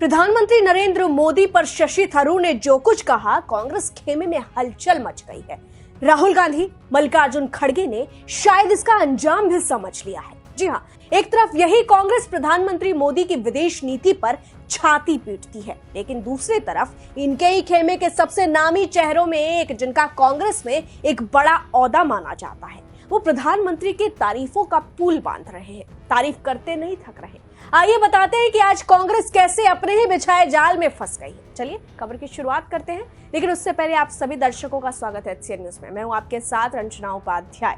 प्रधानमंत्री नरेंद्र मोदी पर शशि थरूर ने जो कुछ कहा, कांग्रेस खेमे में हलचल मच गई है। राहुल गांधी, मल्लिकार्जुन खड़गे ने शायद इसका अंजाम भी समझ लिया है। जी हां, एक तरफ यही कांग्रेस प्रधानमंत्री मोदी की विदेश नीति पर छाती पीटती है, लेकिन दूसरी तरफ इनके ही खेमे के सबसे नामी चेहरों में एक, जिनका कांग्रेस में एक बड़ा ओहदा माना जाता है, वो प्रधानमंत्री की तारीफों का पुल बांध रहे हैं, तारीफ करते नहीं थक रहे। आइए बताते हैं कि आज कांग्रेस कैसे अपने ही बिछाए जाल में फंस गई है। चलिए खबर की शुरुआत करते हैं, लेकिन उससे पहले आप सभी दर्शकों का स्वागत है HCN न्यूज में। मैं हूं आपके साथ रंजना उपाध्याय।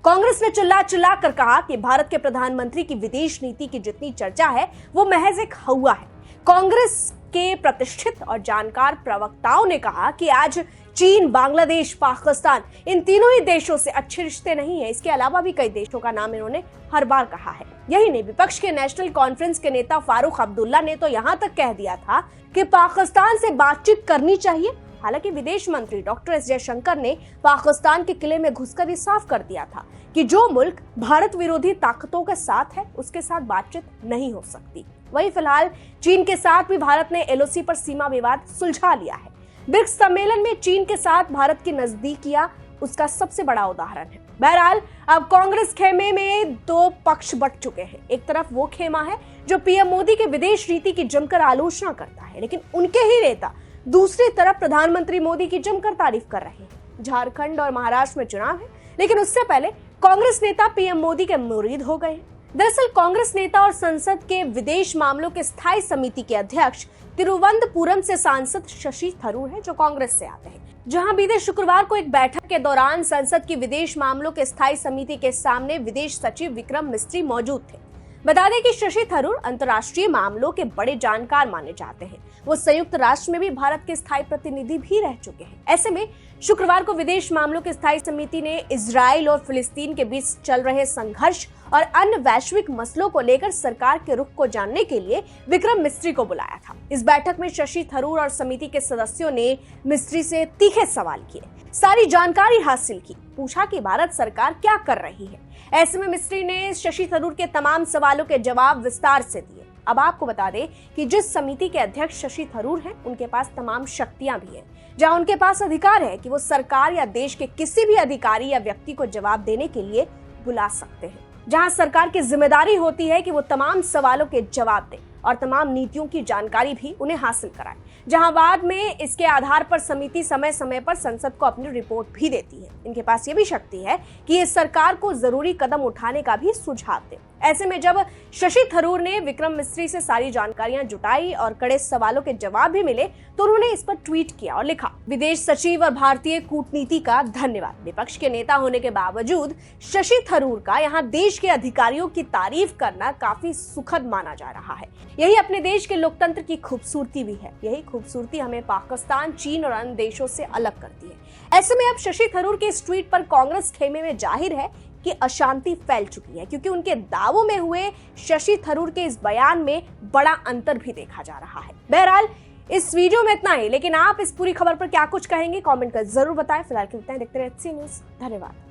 कांग्रेस ने चिल्ला चिल्ला कर कहा कि भारत के प्रधानमंत्री की विदेश नीति की जितनी चर्चा है वो महज एक हवा है। कांग्रेस के प्रतिष्ठित और जानकार प्रवक्ताओं ने कहा कि आज चीन, बांग्लादेश, पाकिस्तान, इन तीनों ही देशों से अच्छे रिश्ते नहीं है। इसके अलावा भी कई देशों का नाम इन्होंने हर बार कहा है। यही नहीं, विपक्ष के नेशनल कॉन्फ्रेंस के नेता फारूक अब्दुल्ला ने तो यहाँ तक कह दिया था कि पाकिस्तान से बातचीत करनी चाहिए। हालांकि विदेश मंत्री डॉक्टर एस जयशंकर ने पाकिस्तान के किले में घुसकर ये साफ कर दिया था कि जो मुल्क भारत विरोधी ताकतों के साथ है, उसके साथ बातचीत नहीं हो सकती। वहीं फिलहाल चीन के साथ भी भारत ने LOC पर सीमा विवाद सुलझा लिया है। ब्रिक्स सम्मेलन में चीन के साथ भारत की नजदीकियां उसका सबसे बड़ा उदाहरण है। बहरहाल अब कांग्रेस खेमे में दो पक्ष बंट चुके हैं। एक तरफ वो खेमा है जो PM मोदी के विदेश नीति की जमकर आलोचना करता है, लेकिन उनके ही नेता दूसरी तरफ प्रधानमंत्री मोदी की जमकर तारीफ कर रहे हैं। झारखंड और महाराष्ट्र में चुनाव है, लेकिन उससे पहले कांग्रेस नेता PM मोदी के मुरीद हो गए। दरअसल कांग्रेस नेता और संसद के विदेश मामलों के स्थायी समिति के अध्यक्ष तिरुवनंतपुरम से सांसद शशि थरूर हैं, जो कांग्रेस से आते हैं। जहां बीते शुक्रवार को एक बैठक के दौरान संसद की विदेश मामलों के स्थायी समिति के सामने विदेश सचिव विक्रम मिस्त्री मौजूद थे। बता दें कि शशि थरूर अंतर्राष्ट्रीय मामलों के बड़े जानकार माने जाते हैं। वो संयुक्त राष्ट्र में भी भारत के स्थायी प्रतिनिधि भी रह चुके हैं। ऐसे में शुक्रवार को विदेश मामलों की स्थायी समिति ने इजराइल और फिलिस्तीन के बीच चल रहे संघर्ष और अन्य वैश्विक मसलों को लेकर सरकार के रुख को जानने के लिए विक्रम मिस्त्री को बुलाया था। इस बैठक में शशि थरूर और समिति के सदस्यों ने मिस्त्री से तीखे सवाल किए, सारी जानकारी हासिल की, पूछा कि भारत सरकार क्या कर रही है। ऐसे में मिस्त्री ने शशि थरूर के तमाम सवालों के जवाब विस्तार से दिए। अब आपको बता दें कि जिस समिति के अध्यक्ष शशि थरूर हैं, उनके पास तमाम शक्तियां भी हैं, जहां उनके पास अधिकार है कि वो सरकार या देश के किसी भी अधिकारी या व्यक्ति को जवाब देने के लिए बुला सकते हैं। जहां सरकार की जिम्मेदारी होती है कि वो तमाम सवालों के जवाब दे और तमाम नीतियों की जानकारी भी उन्हें हासिल कराए, जहां बाद में इसके आधार पर समिति समय समय पर संसद को अपनी रिपोर्ट भी देती है। इनके पास ये भी शक्ति है कि ये सरकार को जरूरी कदम उठाने का भी सुझाव दे। ऐसे में जब शशि थरूर ने विक्रम मिस्त्री से सारी जानकारियां जुटाई और कड़े सवालों के जवाब भी मिले, तो उन्होंने इस पर ट्वीट किया और लिखा, विदेश सचिव और भारतीय कूटनीति का धन्यवाद। विपक्ष के नेता होने के बावजूद शशि थरूर का यहाँ देश के अधिकारियों की तारीफ करना काफी सुखद माना जा रहा है। यही अपने देश के लोकतंत्र की खूबसूरती भी है। यही खूबसूरती हमें पाकिस्तान, चीन और अन्य देशों से अलग करती है। ऐसे में अब शशि थरूर के इस ट्वीट पर कांग्रेस खेमे में जाहिर है कि अशांति फैल चुकी है, क्योंकि उनके दावों में हुए शशि थरूर के इस बयान में बड़ा अंतर भी देखा जा रहा है। बहरहाल इस वीडियो में इतना ही, लेकिन आप इस पूरी खबर पर क्या कुछ कहेंगे, कमेंट कर जरूर बताएं। फिलहाल के लिए देखते रहिए HCN न्यूज। धन्यवाद।